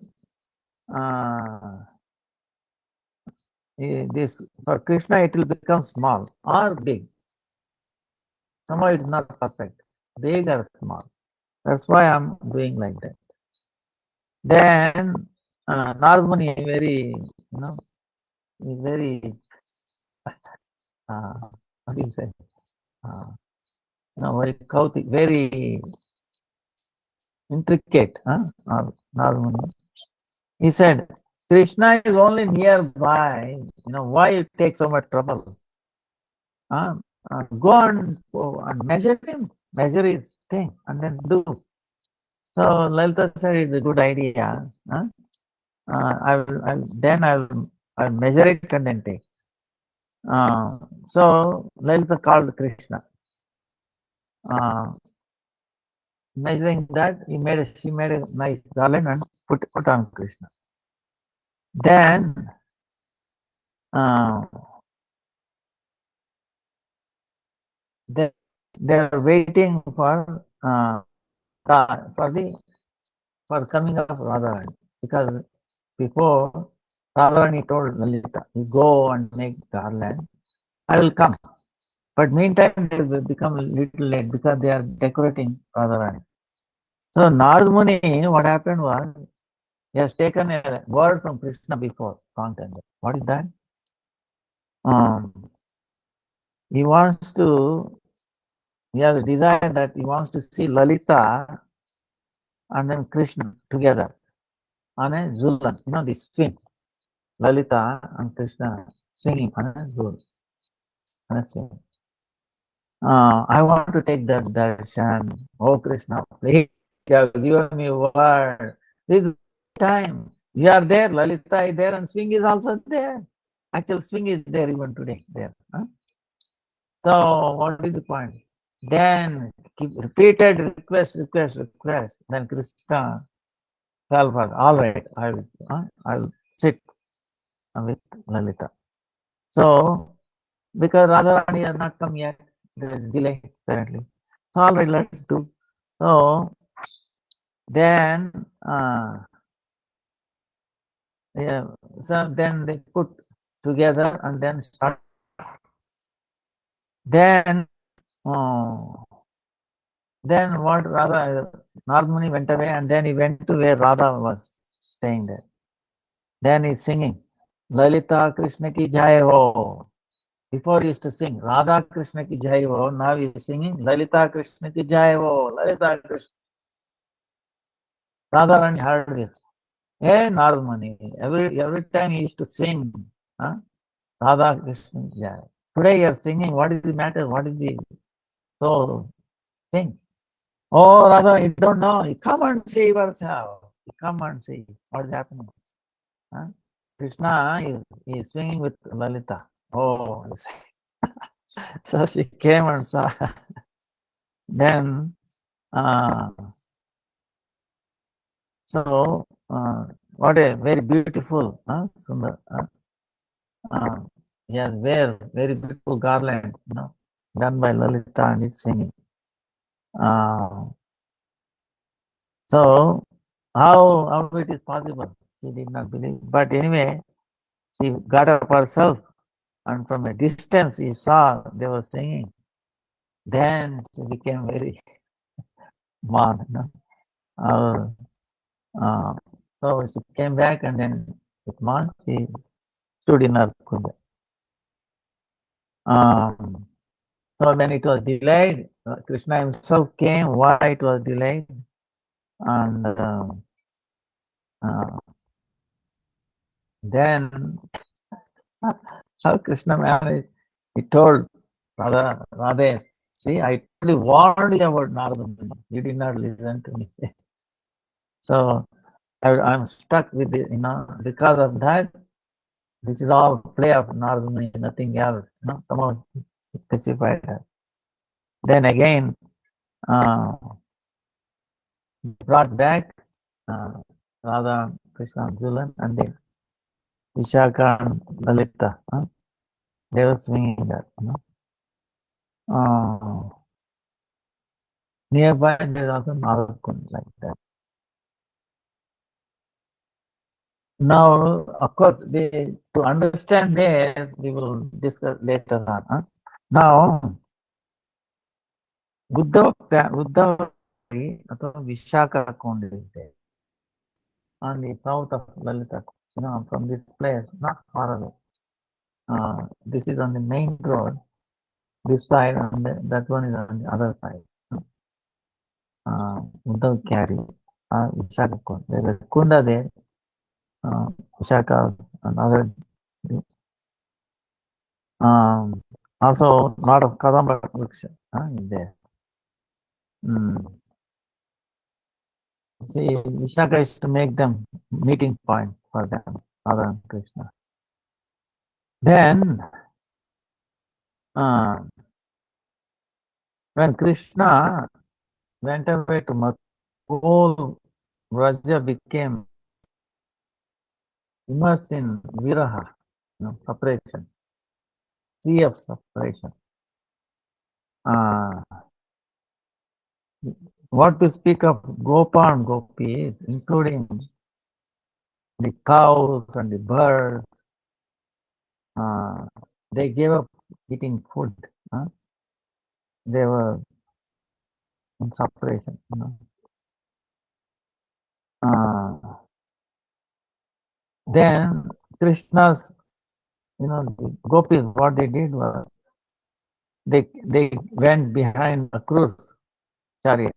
this for Krishna it will become small or big. Somehow it is not perfect, big or small. That's why I'm doing like that. Then Narmani very, is very, what do you say? Very chaotic, very intricate. Narmani. He said, Krishna is only nearby. Why you take so much trouble? Go and measure him, measure his thing, and then do. So Lalita said it's a good idea. I'll measure it and then take. So Lalita called Krishna. Measuring that, she made a nice garland and put on Krishna. Then they're waiting for coming of Radharani, because before Radharani told Lalita, you go and make garland, I will come. But meantime, they will become a little late because they are decorating Radharani. So Narmuni, what happened was, he has taken a word from Krishna before, long time. What is that? He wants to, he has a desire that he wants to see Lalita and then Krishna together on a Zulan, the swing. Lalita and Krishna swinging on a Zulan, on a swing. I want to take that darshan. Oh Krishna, please, you have given me a word. This is time. You are there, Lalita is there, and swing is also there. Actual swing is there even today. There. So what is the point? Then keep repeated request. Then Krishna fell for all right. I'll sit with Lalita. So because Radharani has not come yet, there is delay apparently. So all right, let's do. So then so then they put together and then start. Then what Radha, Narmani went away and then he went to where Radha was staying there. Then he's singing, Lalita Krishna ki jai ho. Before he used to sing, Radha Krishna ki jai ho. Now he's singing, Lalita Krishna ki jai ho. Lalita Krishna. Radharani heard this. Hey, Narmani. Every time he used to sing, Radha Krishna ki jai. Today you are singing, what is the matter? What is the so thing? Oh, Radha, you don't know. You come and see yourself. You come and see what is happening. Krishna is swinging with Lalita. Oh, so she came and saw. Then, what a very beautiful, Sundar. Yes, very beautiful garland, done by Lalita and is swinging. So how it is possible? She did not believe. But anyway, she got up herself, and from a distance she saw they were singing. Then she became very mad. So she came back, and then with Mom she stood in her Kunda. So when it was delayed, Krishna himself came. Why it was delayed? And then how Krishna managed? He told Radha, see, I totally warned you about Narada. You did not listen to me. So I'm stuck with it, because of that. This is all play of Narada, nothing else. Somehow specified that. Then again, brought back Radha Krishna Julan, and then Vishkha and Lalita. They were swinging that. Nearby there is also another Kunda like that. Now, of course, to understand this, we will discuss later on. Now, Uddhava ಅಥವಾ Vishkha Kunda is there on the south of Lalita. From this place, not far away. This is on the main road. This side, and that one is on the other side. Uddhav carry Vishkha Kunda. There is a Kunda there. Vishkha and other. Also, a lot of Kadamba Vriksha is there. See, Vishkha is to make them meeting point for them, Radha and Krishna. Then, when Krishna went away to Mathura, whole Raja became immersed in viraha, separation, sea of separation. What to speak of Gopa and Gopis, including the cows and the birds, they gave up eating food. They were in separation. Then Krishna's, the gopis, what they did was they went behind a cruise chariot.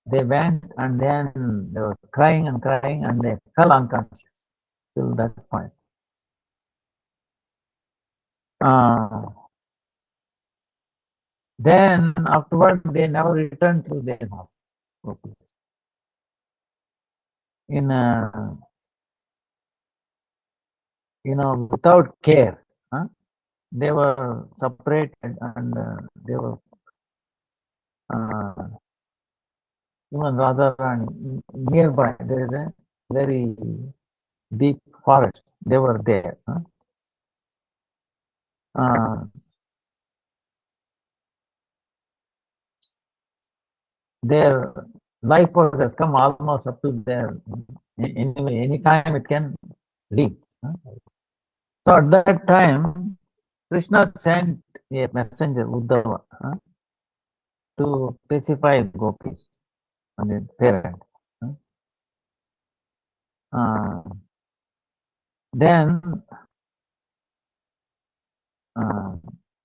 They went and then they were crying and they fell unconscious till that point. Then afterward they never returned to their house. Gopis. Without care, they were separated and they were even Radharani nearby. There is a very deep forest. They were there. Their life force has come almost up to there. Anyway, any time it can leave. So at that time, Krishna sent a messenger, Uddhava, to pacify gopis and their parents. Then,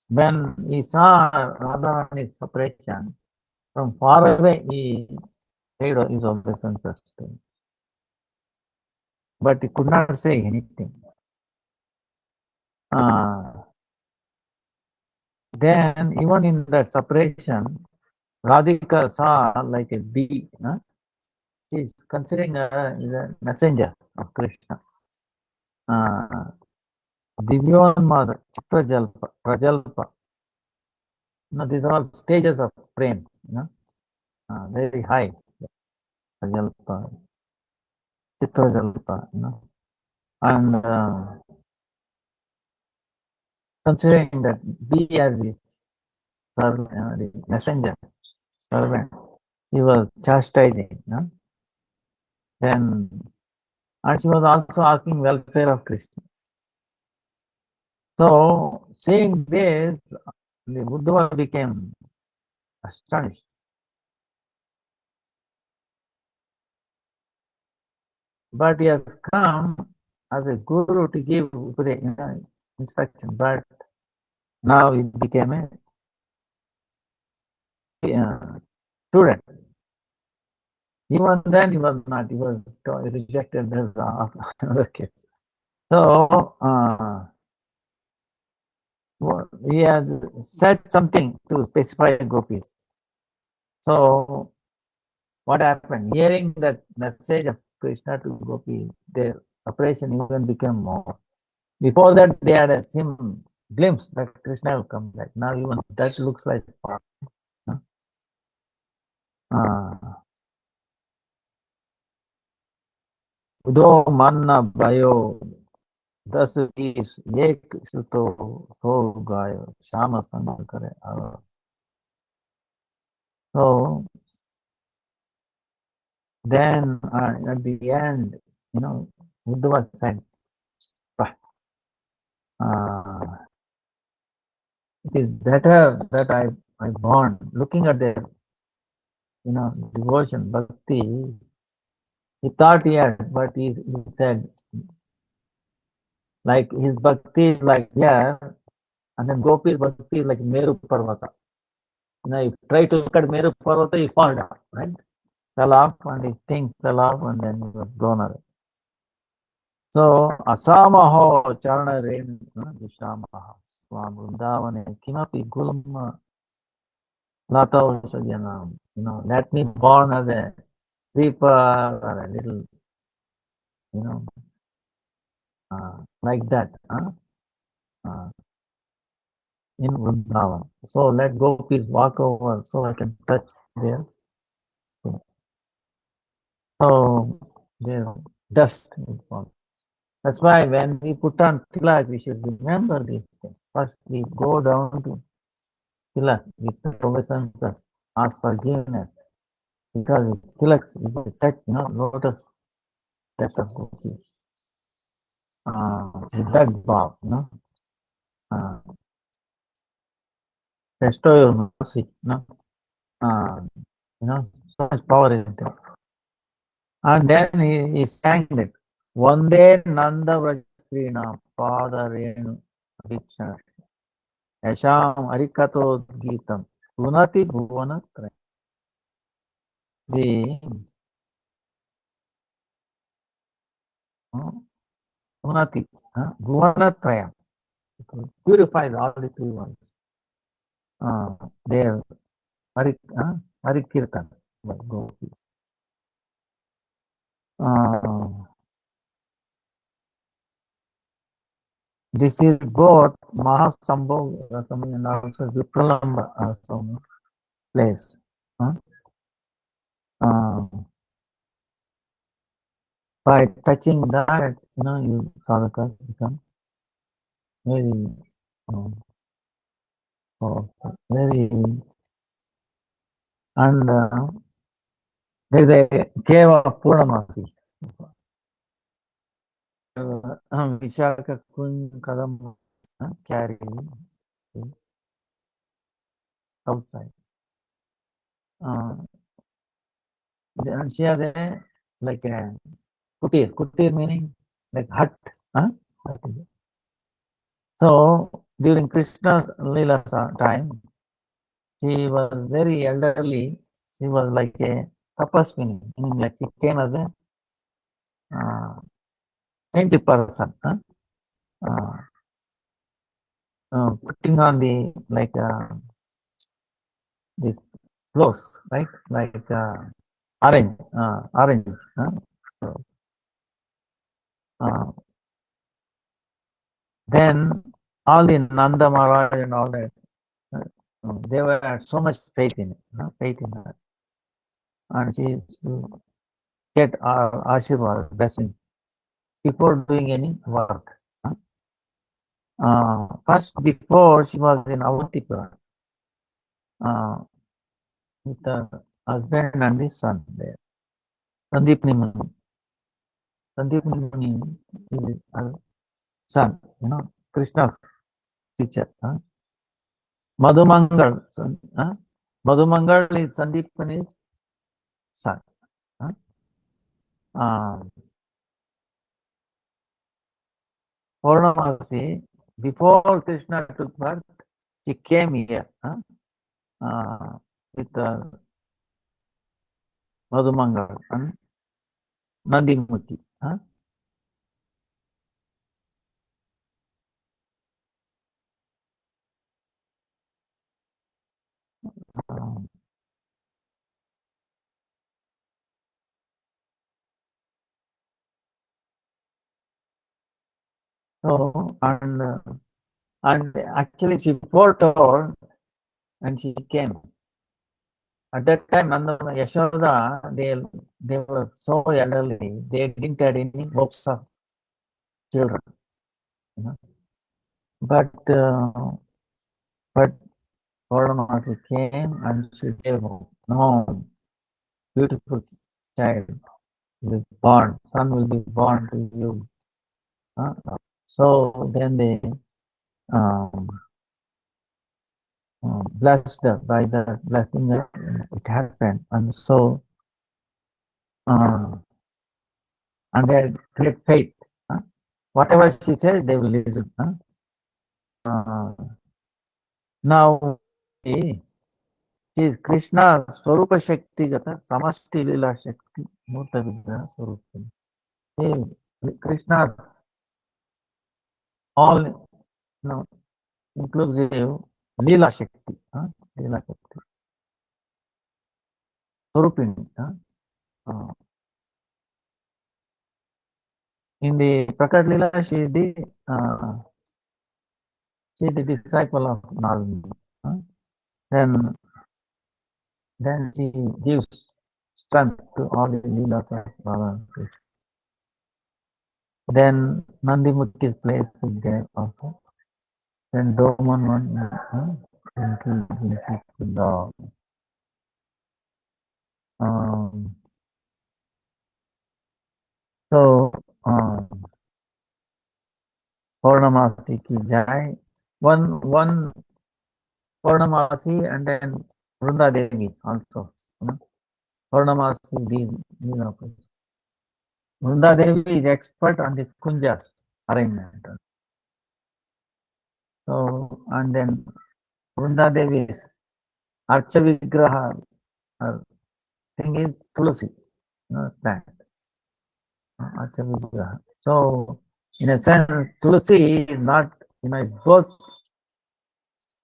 when he saw Radharani's separation, from far away he paid his obeisances to him. But he could not say anything. Then, even in that separation, Radhika saw like a bee. She is considering a messenger of Krishna. Divyonmada, Chitrajalpa, Prajalpa. These are all stages of prem. Very high. Prajalpa, Chitrajalpa. And considering that bee as the messenger, servant, he was chastising. Then, and she was also asking welfare of Krishna. So, seeing this, the Uddhava became astonished. But he has come as a guru to give instruction. But now he became a student. Even then he was not. He was rejected as another case. So he has said something to specify gopis. So what happened? Hearing that message of Krishna to gopis, their separation even became more. Before that, they had a glimpse that Krishna will come back. Now even that looks like far. Udo manna bayo das is ek suto so gayo shama sanga kare. So then at the end, Uddhava said, it is better that I born. Looking at their, devotion, bhakti, he thought he had, but he said, like his bhakti is like here, and then Gopi's bhakti is like Meru Parvata. If you try to look at Meru Parvata, you fall down, right? Fell off, and his thing fell off, and then he was blown away. So, asamaho charana ren vishamaha swam vrindavane kimapi gulam lata sajanam. Let me born as a creeper or a little, like that, in Vrindavan. So let gopis walk over so I can touch their, so their dust will fall. That's why when we put on tilak, we should remember this thing. First, we go down to tilak with obeisances, ask forgiveness, because tilaks, we touch, lotus steps of gopis. With that bow, bestow your mercy, so much power is there. And then he sang that. Vande Nanda Vrajasrina Pada Renu Vichana Yasham Arikato Gitam Unati Bhuvana Traya. The Unati Bhuvana Traya purifies all the three ones. They are Harikirtan by gopis. This is both Mahasambhav Rasami and also Vipralamba Rasami place. By touching that, you sadhaka become very, very, and there is a cave of Purnamasi. Vishaka Kun Kadam carry outside. And she has like a kutir meaning like hut. So during Krishna's Leela time, she was very elderly. She was like a tapaswini, meaning like she came as a 90%. Putting on the like this clothes, right? Like orange. Then all the Nanda Maharaj and all that, they were had so much faith in it, faith in her, and she used to get our Ashirwad blessing before doing any work. First, before she was in Avantika with her husband and his son there. Sandeep Nimani. Sandeep Nimani is her son, Krishna's teacher. Madhumangal, Madhumangal is Sandeep Nimani's son. Purnamasi, before Krishna took birth, she came here with Madhumangal and Nandimuti. So, and actually she foretold and she came. At that time, Nanda Yashoda, they were so elderly, they didn't have any hopes of children. You know? But Purnamasi came and she gave hope. No, beautiful child will be born, son will be born to you. So then they um, blessed her by the blessing. It happened, and so and they had great faith. Whatever she said, they will listen. Now she is Krishna Swarupa Shakti Gata Samasti Lila Shakti Murta Vigraha Swarupa. Krishna's all inclusive Lila Shakti. Lila Shakti. Swarupini. In the Prakat Lila, she is the disciple of Nalini. Then she gives strength to all the Leelas of Baba Krishna. Then Nandimukhi's place is there also. Then Doman one the so Purnamasi ki jai. One Purnamasi and then Vrunda Devi also. Purnamasi Vrunda Devi is expert on the kunjas arrangement. So and then Vrunda Devi's Archa Vigraha thing is Tulasi plant. Archa Vigraha. So in a sense, Tulasi is not, it's both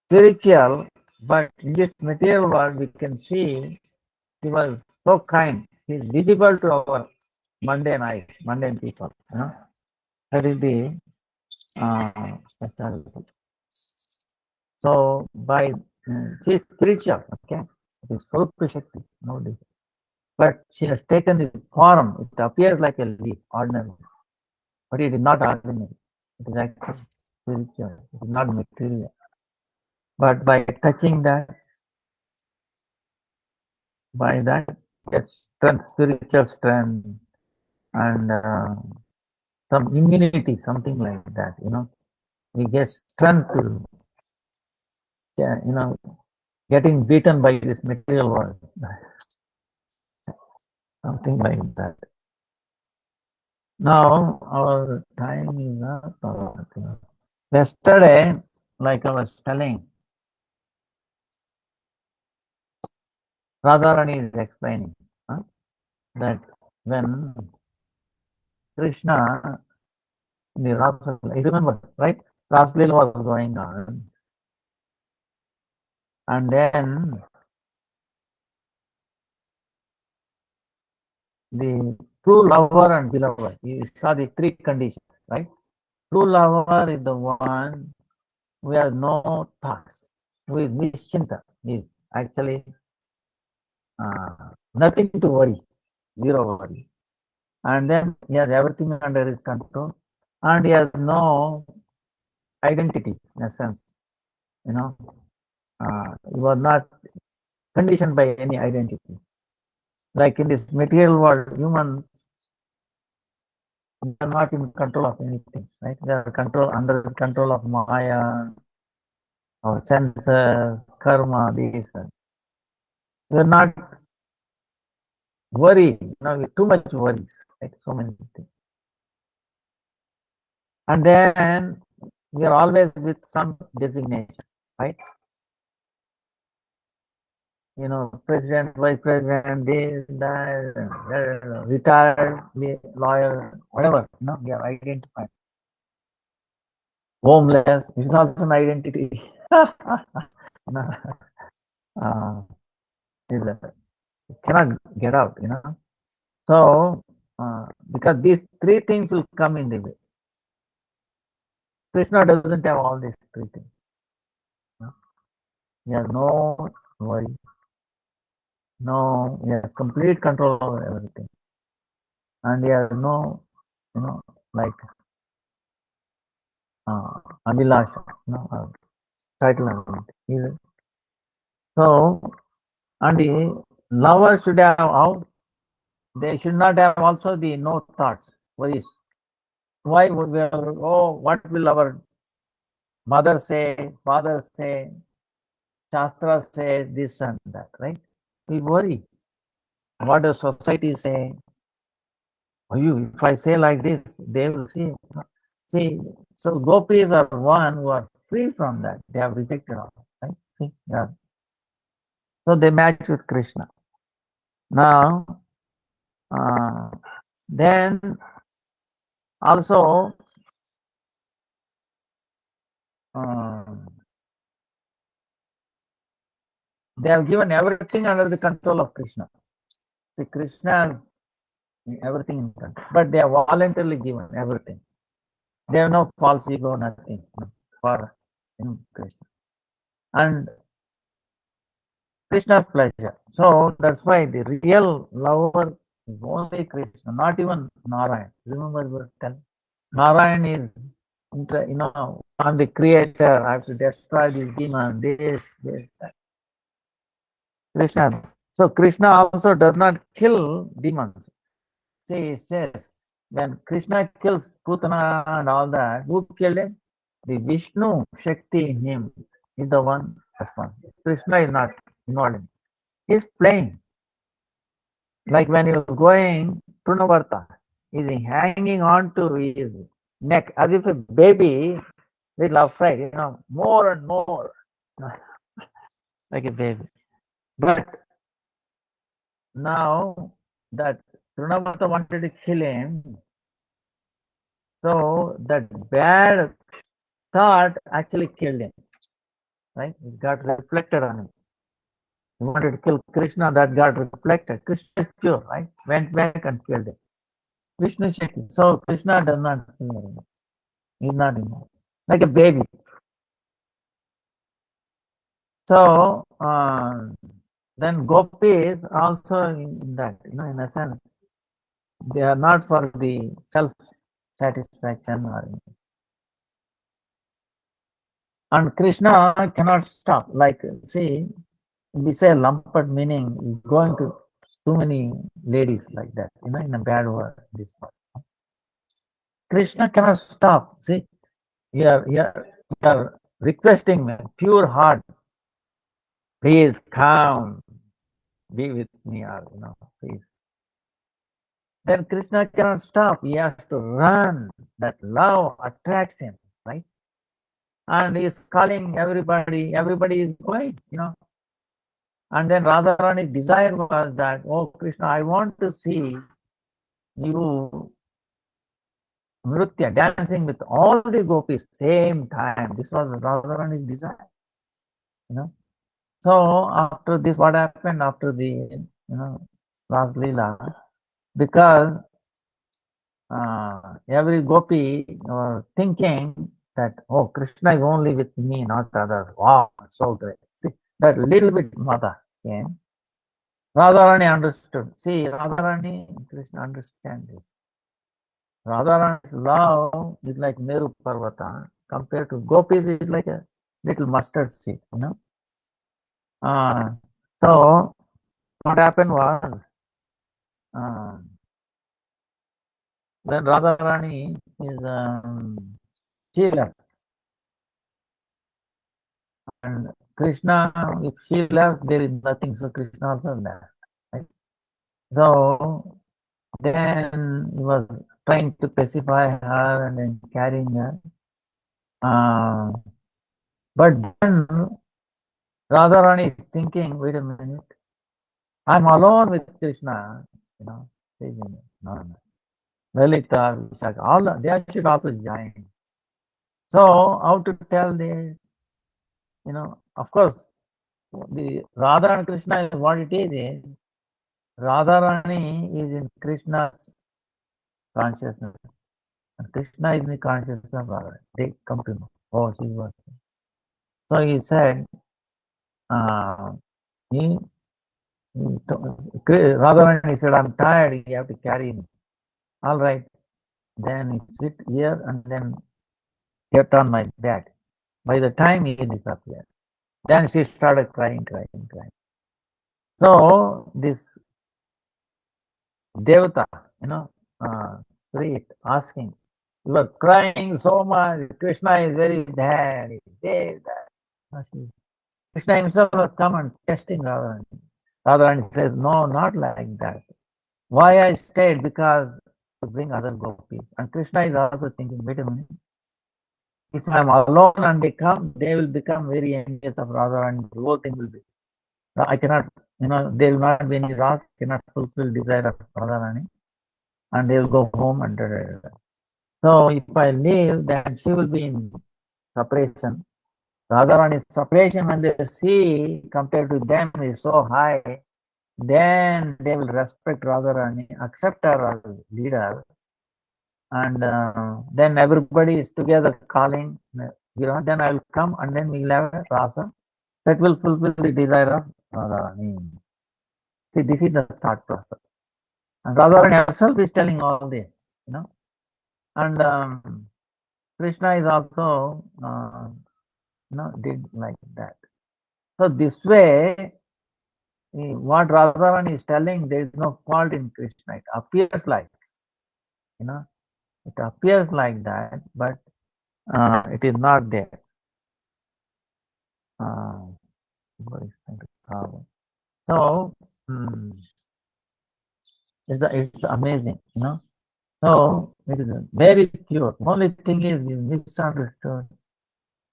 spiritual, but in this material world we can see he was so kind. He is visible to our mundane eyes, mundane people. That is the speciality. So by she is spiritual, okay? It is Swarupa Shakti, no difference. But she has taken the form. It appears like a leaf, ordinary, but it is not ordinary. It is actually spiritual. It is not material. But by touching that, by that, yes, strength, spiritual strength, and some immunity, something like that. We get strength to, getting beaten by this material world, something like that. Now our time is up. Yesterday, like I was telling, Radharani is explaining that when Krishna, the Rasa, I remember, right? Raslila was going on, and then the true lover and beloved, you saw the three conditions, right? True lover is the one who has no thoughts, who is Nischinta, is actually nothing to worry, zero worry. And then he has everything under his control, and he has no identity in a sense. He was not conditioned by any identity. Like in this material world, humans are not in control of anything, right? They are under control of Maya, our senses, karma, this. We're not worried, too much worries, right? So many things. And then we are always with some designation, right? President, vice president, this, that, retired, lawyer, whatever, we are identified. Homeless, it is also an identity. It cannot get out, So, because these three things will come in the way. Krishna doesn't have all these three things. He has no worry. No, he has complete control over everything. And he has no, like Abhilasha, title and everything. So, and the lover should have how they should not have also the no thoughts, worries. Why would we have, what will our mother say, father say, Shastra say, this and that, right? We worry. What does society say? If I say like this, they will see. See, so gopis are one who are free from that. They have rejected all that, right? See, yeah. So they match with Krishna. Now, then also, they have given everything under the control of Krishna. See, Krishna, everything in control, but they have voluntarily given everything. They have no false ego, nothing for Krishna. And Krishna's pleasure. So that's why the real lover is only Krishna, not even Narayan. Remember we were telling? Narayan is, I'm the creator, I have to destroy this demon, this, that. Krishna. So Krishna also does not kill demons. See, it says, when Krishna kills Putana and all that, who killed him? The Vishnu Shakti in him is the one responsible. Krishna is not involved in it. He's playing. Like when he was going Prunavarta, he's hanging on to his neck as if a baby little afraid, more and more, like a baby. But now that Prunavarta wanted to kill him, so that bad thought actually killed him, right? It got reflected on him. He wanted to kill Krishna, that got reflected. Krishna is pure, right? Went back and killed him. Vishnu Shakti. So Krishna does not kill him. He's not involved. Like a baby. So then gopis also in that, in a sense, they are not for the self-satisfaction or anything. And Krishna cannot stop. Like, see, we say lumped meaning going to too many ladies like that, in a bad word. This word. Krishna cannot stop. See, you are requesting pure heart. Please come, be with me, or please. Then Krishna cannot stop. He has to run. That love attracts him, right? And he is calling everybody. Everybody is going, And then Radharani's desire was that, oh Krishna, I want to see you nritya, dancing with all the gopis same time. This was Radharani's desire, So after this, what happened after the, Ras Leela? Because every gopi thinking that, oh, Krishna is only with me, not others. Wow, so great. See, that little bit mother came. Radharani understood. See, Radharani and Krishna understand this. Radharani's love is like Meru Parvata. Compared to gopis, it's like a little mustard seed, So what happened was, then Radharani is she left. And Krishna, if she left, there is nothing. So Krishna also left. Right? So then he was trying to pacify her and then carrying her. But then Radharani is thinking, wait a minute, I'm alone with Krishna. No. Lalita, Vishkha, all that, they should also join. So how to tell this? Of course, the Radha and Krishna, what it is Radharani is in Krishna's consciousness. And Krishna is in the consciousness of Radharani. They come to know. Oh, she was. So he said, Radharani said, I'm tired, you have to carry me. All right. Then he sit here and then get on my back. By the time he disappeared, then she started crying. So this Devata, Sri asking, you are crying so much. Krishna is very bad. He's dead. Krishna himself has come and testing Radharani. Radharani says, no, not like that. Why I stayed? Because to bring other gopis. And Krishna is also thinking, wait a minute. If I'm alone and they come, they will become very envious of Radharani. The whole thing will be. I cannot, there will not be any Ras, cannot fulfill desire of Radharani. And they will go home and so if I leave, then she will be in separation. Radharani's separation when they see compared to them is so high, then they will respect Radharani, accept her as leader, and then everybody is together calling, then I will come and then we will have a rasa that will fulfill the desire of Radharani. See, this is the thought process. And Radharani herself is telling all this, and Krishna is also, did like that. So this way, what Radharani is telling, there is no fault in Krishna. It appears like, it appears like that, but it is not there. So it's amazing, So it is very pure. Only thing is misunderstood.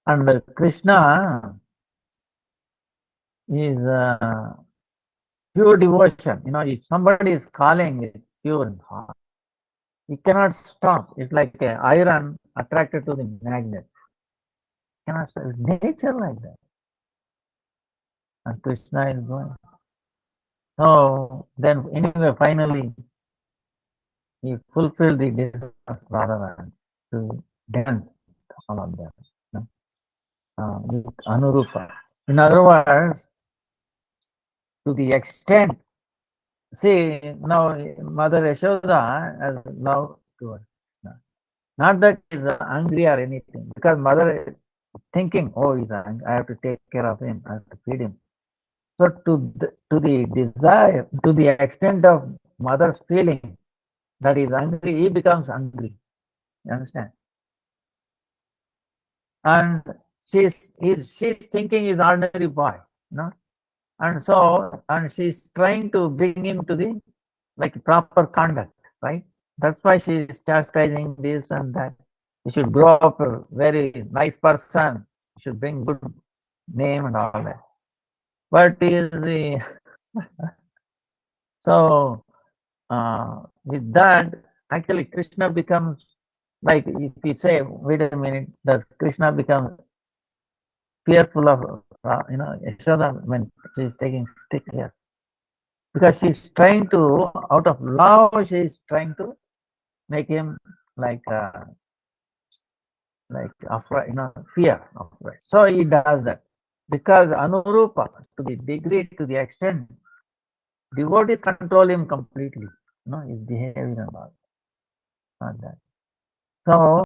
And Krishna is pure devotion. If somebody is calling it pure in heart, he cannot stop. It's like iron attracted to the magnet. Cannot stop. It's nature like that. And Krishna is going. So then anyway, finally, he fulfilled the desire of Radharani to dance all of them with Anurupa. In other words, to the extent, see, now Mother Yashoda has love towards Krishna. Not that he's angry or anything, because mother is thinking, oh, he's angry, I have to take care of him, I have to feed him. So to the desire, to the extent of mother's feeling that he's angry, he becomes angry. You understand? And she's thinking he's ordinary boy, and she's trying to bring him to the proper conduct, right? That's why she's chastising this and that. You should grow up a very nice person. You should bring good name and all that. But is the so with that, actually Krishna becomes like, if you say, wait a minute, does Krishna become fearful of Yashoda when she's taking stick? Yes, because she's trying to, out of love, she's trying to make him afraid, fear of it. So he does that because Anurupa, to the degree, to the extent, devotees control him completely. His behavior and all, not that. So